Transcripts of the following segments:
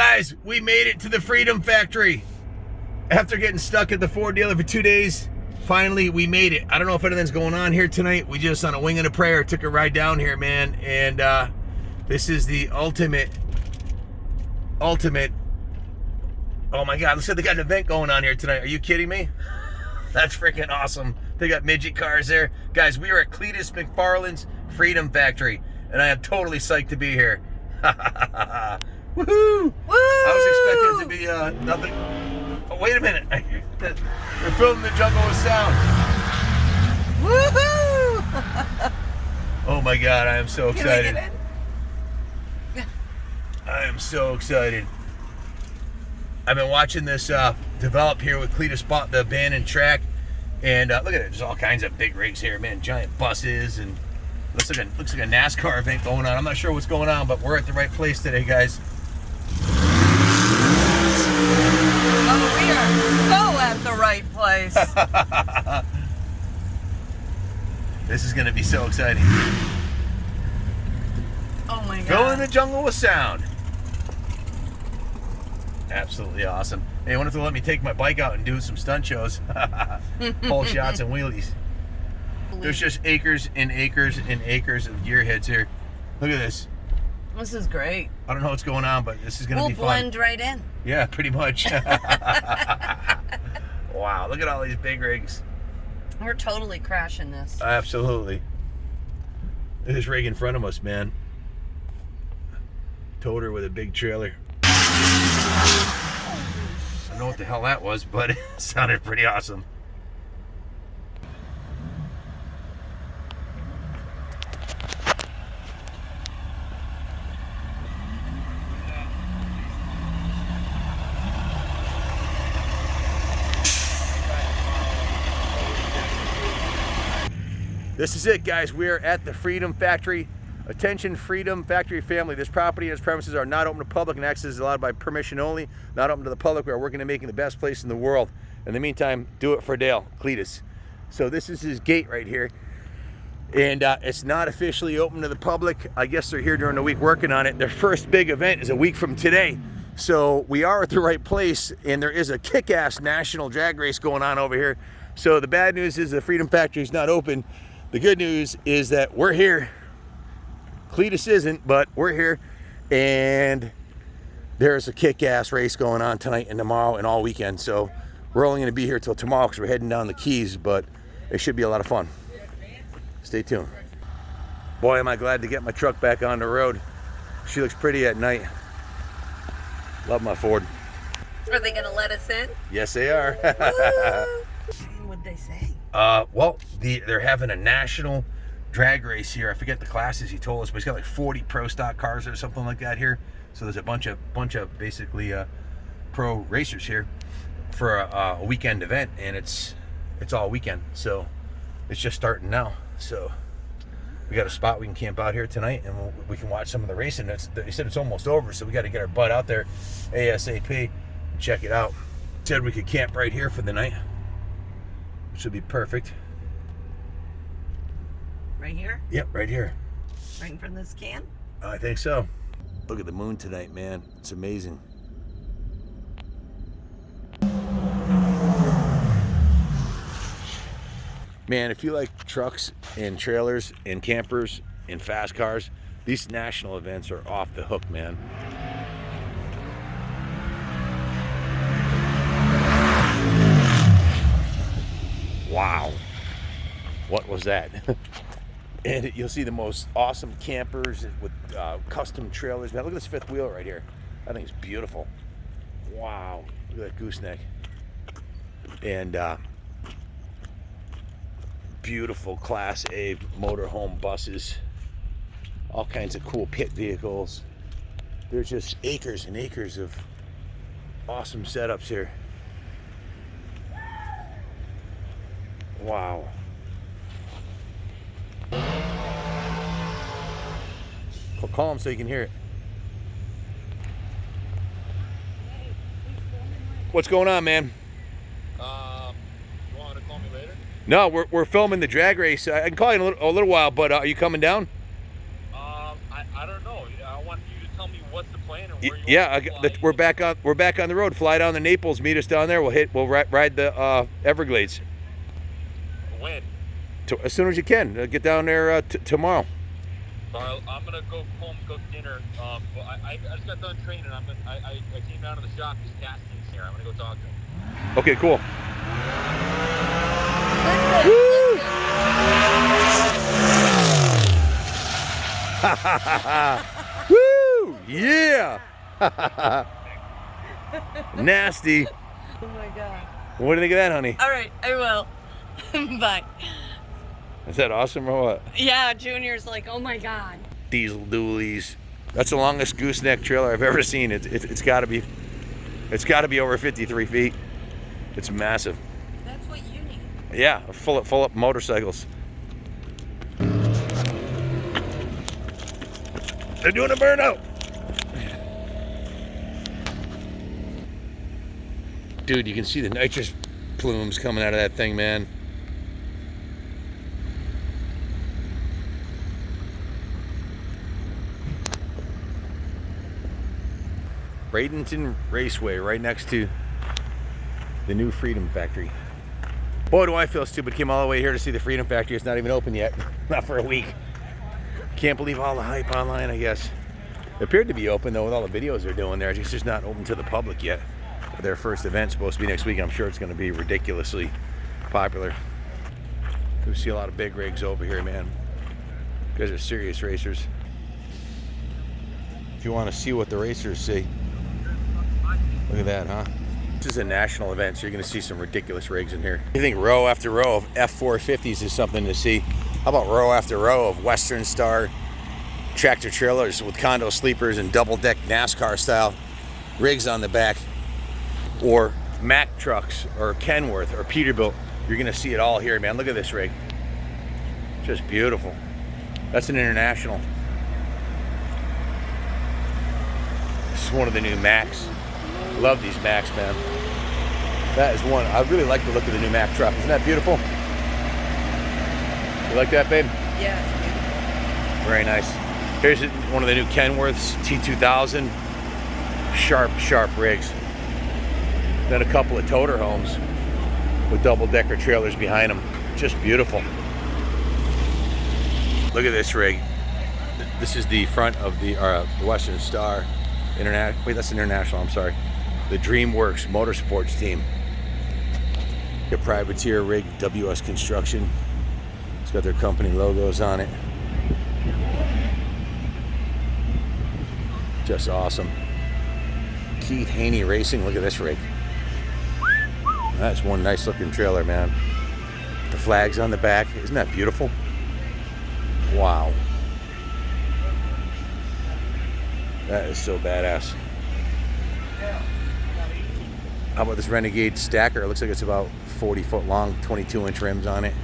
Guys, we made it to the Freedom Factory. After getting stuck at the Ford dealer for 2 days, finally we made it. I don't know if anything's going on here tonight. We just, on a wing and a prayer, took a ride down here, man. And this is the ultimate. Oh my God, looks like they got an event going on here tonight. Are you kidding me? That's freaking awesome. They got midget cars there. Guys, we are at Cletus McFarland's Freedom Factory, and I am totally psyched to be here. Woohoo! Woo! I was expecting it to be nothing. Oh, wait a minute. We're filming the jungle with sound. Woohoo! Oh my God, I am so excited. Can we get in? I am so excited. I've been watching this develop here with Cletus bought the abandoned track, and look at it. There's all kinds of big rigs here, man. Giant buses, and looks like a NASCAR event going on. I'm not sure what's going on, but we're at the right place today, guys. Oh, we are so at the right place. This is going to be so exciting. Oh my God. Filling the jungle with sound. Absolutely awesome. Hey, I wonder if they'll let me take my bike out and do some stunt shows. Pole shots and wheelies. There's just acres and acres and acres of gearheads here. Look at this. This is great. I don't know what's going on, but this is going to be fun. We'll blend right in. Yeah, pretty much. Wow, look at all these big rigs. We're totally crashing this. Absolutely. This rig in front of us, man. Towed her with a big trailer. I don't know what the hell that was, but it sounded pretty awesome. This is it, guys. We are at the Freedom Factory. Attention, Freedom Factory family. This property and its premises are not open to public, and access is allowed by permission only. Not open to the public. We are working to making the best place in the world. In the meantime, do it for Dale, Cletus. So this is his gate right here. And it's not officially open to the public. I guess they're here during the week working on it. Their first big event is a week from today. So we are at the right place, and there is a kick-ass national drag race going on over here. So the bad news is the Freedom Factory is not open. The good news is that we're here. Cletus isn't, but we're here, and there's a kick-ass race going on tonight and tomorrow and all weekend. So we're only going to be here till tomorrow because we're heading down the Keys, but it should be a lot of fun. Stay tuned. Boy, am I glad to get my truck back on the road. She looks pretty at night. Love my Ford. Are they going to let us in? Yes, they are. What'd they say? Well, they're having a national drag race here. I forget the classes he told us, but he's got like 40 pro stock cars or something like that here. So there's a bunch of basically pro racers here for a weekend event, and it's all weekend. So it's just starting now. So we got a spot we can camp out here tonight, and we can watch some of the racing. They said it's almost over, so we got to get our butt out there ASAP and check it out. Said we could camp right here for the night, which would be perfect. Right here? Yep, right here. Right in front of this can? I think so. Look at the moon tonight, man. It's amazing. Man, if you like trucks and trailers and campers and fast cars, these national events are off the hook, man. Wow. What was that? And you'll see the most awesome campers with custom trailers. Man, look at this fifth wheel right here. I think it's beautiful. Wow. Look at that gooseneck. And beautiful Class A motorhome buses. All kinds of cool pit vehicles. There's just acres and acres of awesome setups here. Wow. Call him so you can hear it. What's going on, man? You want to call me later? No, we're filming the drag race. I can call you in a little while, but are you coming down? I don't know. I want you to tell me what's the plan and where Yeah, we're back on the road. Fly down to Naples, meet us down there. We'll ride the Everglades. When? As soon as you can. Get down there tomorrow. I'm gonna go home, cook dinner. But I just got done training. I came down to the shop because Cassidy's here. I'm gonna go talk to him. Okay, cool. Woo! Yeah! Nasty. Oh my god. What do you think of that, honey? All right, I will. Bye. Is that awesome or what? Yeah, Junior's like, oh my god. Diesel dualies. That's the longest gooseneck trailer I've ever seen. It's got to be over 53 feet. It's massive. That's what you need. Yeah, full up motorcycles. They're doing a burnout. Dude, you can see the nitrous plumes coming out of that thing, man. Bradenton Raceway, right next to the new Freedom Factory. Boy, do I feel stupid. Came all the way here to see the Freedom Factory. It's not even open yet. Not for a week. Can't believe all the hype online, I guess. It appeared to be open, though, with all the videos they're doing there. It's just not open to the public yet. Their first event's supposed to be next week. I'm sure it's going to be ridiculously popular. We see a lot of big rigs over here, man. You guys are serious racers. If you want to see what the racers see, look at that, huh? This is a national event, so you're going to see some ridiculous rigs in here. I think row after row of F450s is something to see. How about row after row of Western Star tractor trailers with condo sleepers and double-deck NASCAR style rigs on the back, or Mack trucks or Kenworth or Peterbilt. You're going to see it all here, man. Look at this rig. Just beautiful. That's an international. This is one of the new Macks. Love these Macks, man. That is one. I really like the look of the new Mack truck. Isn't that beautiful? You like that, babe? Yeah, it's beautiful. Very nice. Here's one of the new Kenworths, T2000. Sharp rigs. Then a couple of toter homes with double-decker trailers behind them. Just beautiful. Look at this rig. This is the front of the Western Star International. Wait, that's International. I'm sorry. The DreamWorks Motorsports team. A privateer rig, WS Construction. It's got their company logos on it. Just awesome. Keith Haney Racing. Look at this rig. That's one nice looking trailer, man. The flags on the back. Isn't that beautiful? Wow. That is so badass. How about this Renegade stacker? It looks like it's about 40 foot long, 22-inch rims on it.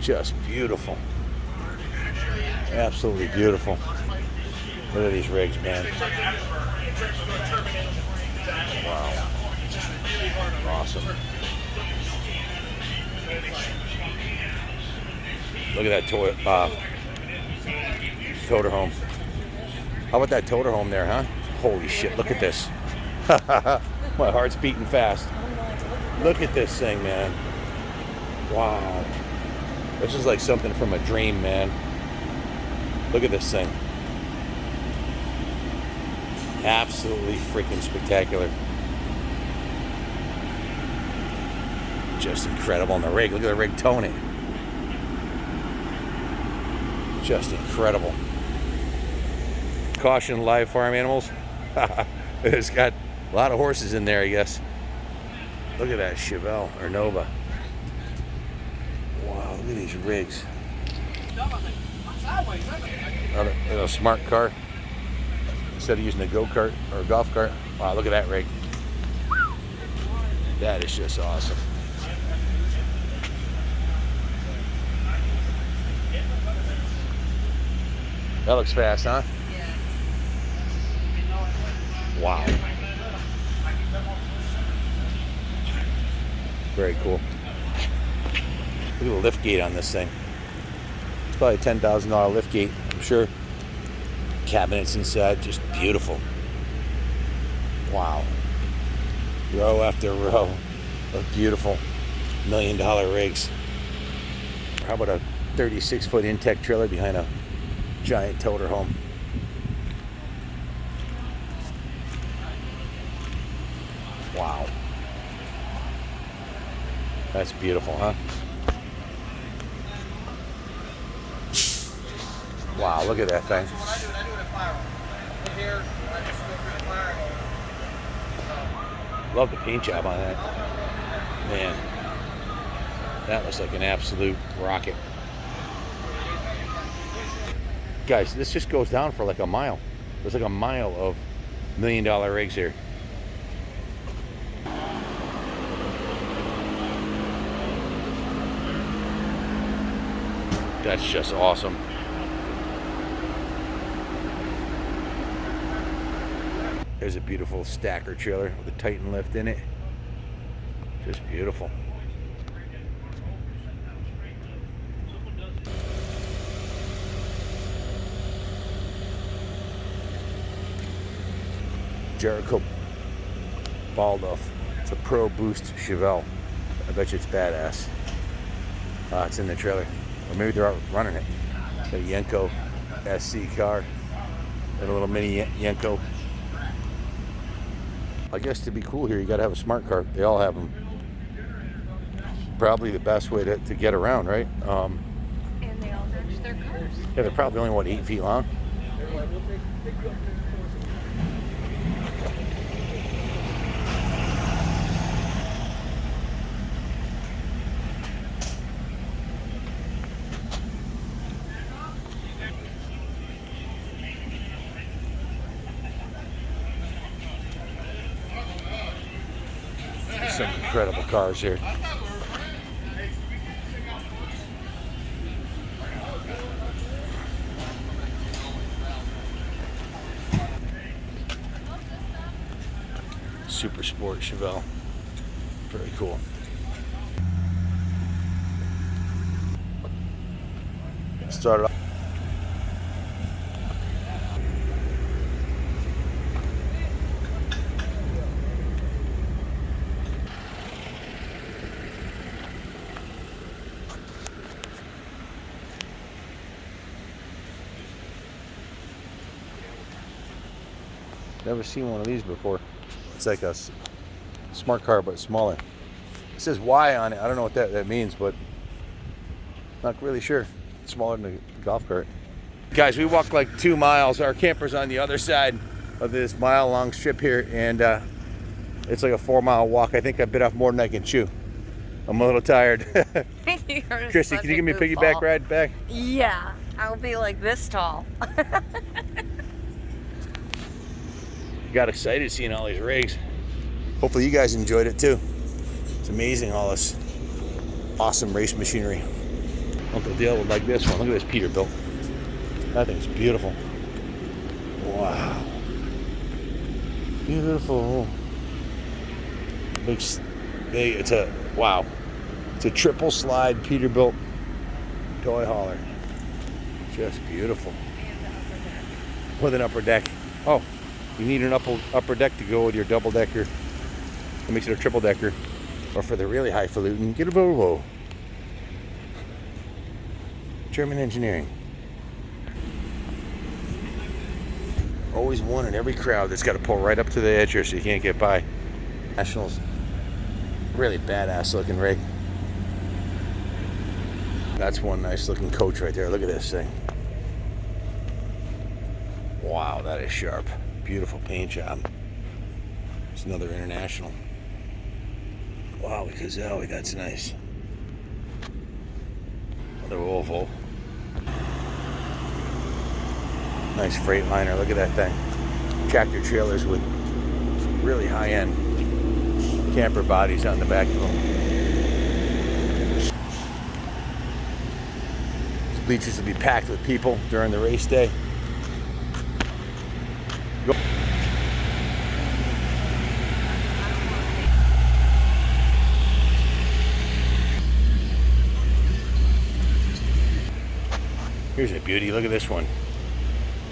Just beautiful. Absolutely beautiful. Look at these rigs, man. Wow. Awesome. Look at that toter home. How about that toter home there, huh? Holy shit, look at this. My heart's beating fast. Look at this thing, man. Wow. This is like something from a dream, man. Look at this thing. Absolutely freaking spectacular. Just incredible. And the rig, look at the rig towing it. Just incredible. Caution, live farm animals. It's got a lot of horses in there, I guess. Look at that Chevelle or Nova. Wow, look at these rigs. A smart car. Instead of using a go-kart or a golf cart. Wow, look at that rig. That is just awesome. That looks fast, huh? Yeah. Wow. Very cool. Look at the lift gate on this thing. It's probably a $10,000 lift gate, I'm sure. Cabinets inside, just beautiful. Wow. Row after row of beautiful $1 million rigs. How about a 36-foot Intech trailer behind a giant toter home? Wow. That's beautiful, huh? Wow, look at that thing. I do it at fire. Look here, I just go through the fire. Love the paint job on that. Man, that looks like an absolute rocket. Guys, this just goes down for like a mile. There's like a mile of $1 million rigs here. That's just awesome. There's a beautiful stacker trailer with a Titan lift in it. Just beautiful. Jericho Baldoff. It's a Pro Boost Chevelle. I bet you it's badass. It's in the trailer. Or maybe they're out running it. A Yenko SC car. And a little mini Yenko. I guess to be cool here, you gotta have a smart car. They all have them. Probably the best way to get around, right? And they all match their cars. Yeah, they're probably only, what, 8 feet long? Some incredible cars here. Super Sport Chevelle. Very cool. Started off. Never seen one of these before. It's like a smart car, but smaller. It says Y on it. I don't know what that means, but not really sure. It's smaller than a golf cart. Guys, we walked like 2 miles. Our camper's on the other side of this mile-long strip here, and it's like a 4-mile walk. I think I bit off more than I can chew. I'm a little tired. Chrissy, can you give me a piggyback ride back? Yeah, I'll be like this tall. Got excited seeing all these rigs. Hopefully you guys enjoyed it too. It's amazing, all this awesome race machinery. Uncle Dale would like this one. Look at this Peterbilt. That thing's beautiful. Wow. Beautiful. It's a, wow. It's a triple slide Peterbilt toy hauler. Just beautiful. With an upper deck. Oh. You need an upper deck to go with your double decker. That makes it a triple decker. Or for the really highfalutin, get a Volvo. German engineering. Always one in every crowd that's got to pull right up to the edge here so you can't get by. Nationals, really badass looking rig. That's one nice looking coach right there. Look at this thing. Wow, that is sharp. Beautiful paint job. It's another International. Wow, Gazelle, that's nice. Another Volvo. Nice Freightliner, look at that thing. Tractor trailers with really high-end camper bodies on the back of them. These bleachers will be packed with people during the race day. Here's a beauty. Look at this one.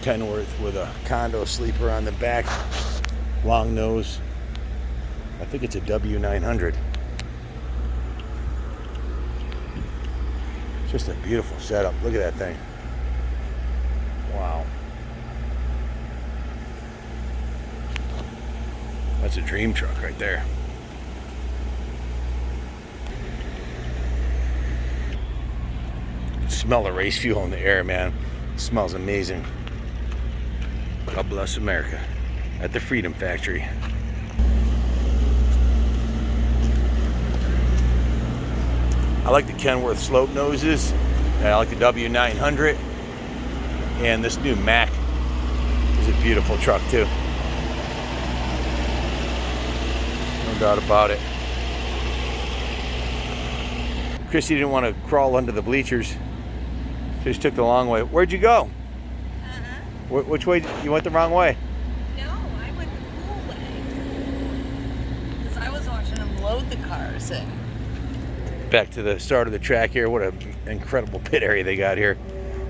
Kenworth with a condo sleeper on the back. long nose. I think it's a W900. Just a beautiful setup. Look at that thing. Wow. That's a dream truck right there. Smell the race fuel in the air, man. It smells amazing. God bless America. At the Freedom Factory. I like the Kenworth slope noses. I like the W900. And this new Mac is a beautiful truck too. No doubt about it. Chrissy didn't want to crawl under the bleachers. She just took the long way. Where'd you go? Which way? You went the wrong way. No, I went the cool way. Because I was watching them load the cars in. Back to the start of the track here. What an incredible pit area they got here.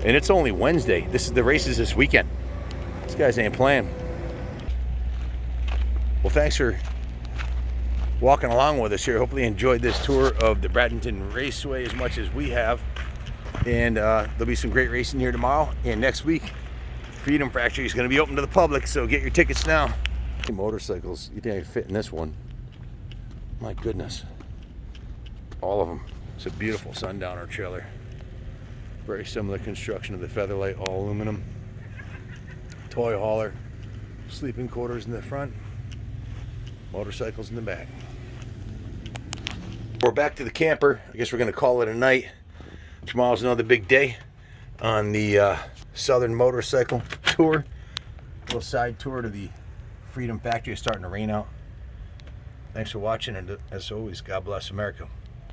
And it's only Wednesday. The race is this weekend. These guys ain't playing. Well, thanks for walking along with us here. Hopefully you enjoyed this tour of the Bradenton Raceway as much as we have. And there'll be some great racing here tomorrow. And next week, Freedom Factory is going to be open to the public, so get your tickets now. Motorcycles, you think I can fit in this one? My goodness. All of them. It's a beautiful Sundowner trailer. Very similar construction of the Featherlight, all aluminum. Toy hauler, sleeping quarters in the front, motorcycles in the back. We're back to the camper. I guess we're going to call it a night. Tomorrow's another big day on the Southern Motorcycle Tour. A little side tour to the Freedom Factory. It's starting to rain out. Thanks for watching, and as always, God bless America.